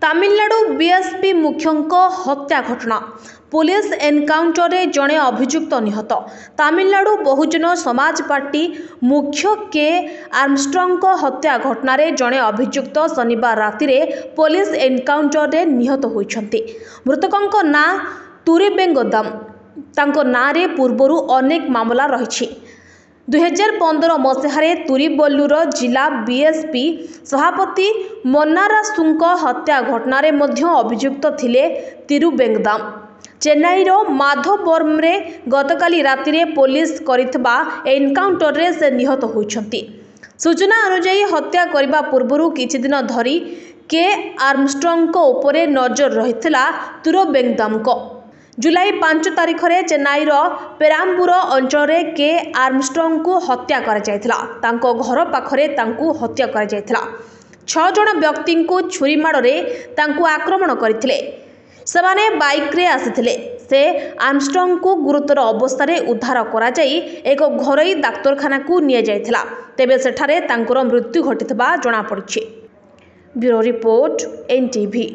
Tamil Nadu BSP ମୁଖ୍ୟଙ୍କ ହତ୍ୟା ଘଟଣା। पुलिस एनकाउंटर रे जड़े अभियुक्त निहत। तामिलनाडु बहुजन समाज पार्टी मुख्य के आर्मस्ट्रंग हत्या घटना रे जड़े अभियुक्त शनिवार राति रे पुलिस एनकाउंटर रे निहत होइछन्ति। मृतकଙ୍କ ना तुरेबेंगदम। तांको ना रे पूर्वरु अनेक मामला रहिछि। 2015 मसीहारे तुरीबल्लूर जिला बीएसपी सभापति मन्नारासुंक हत्या घटना रे मध्य अभियुक्त थिले तिरुबेंगदम। चेन्नईर माधवपुरम गतकाली राति रे पुलिस करितबा एनकाउंटर रे से निहत होइछन्ति। सूचना अनुसार हत्या करबा पूर्वरु किछि दिन धरी के आर्मस्ट्रंग उपरे नजर रहितला तुरुबेंगदमको। जुलाई 5 तारिख रे चेन्नईर पेराम्बूर अंचल रे के आर्मस्ट्रंग को हत्या करा जायथिला। तांको घर पाखरे तांको हत्या करा जायथिला। 6 जण व्यक्ति को छुरी माड़ रे तांको आक्रमण करथिले। सेमाने बाइक रे आसिथिले। से आर्मस्ट्रंग को गुरुतर अवस्था रे उद्धार करा जाई एक घरोई डाक्तरखाना को निया जायथिला। तेबे सेठारे तांकर मृत्यु घटितबा जणा पड़िछि। Bureau report NTV.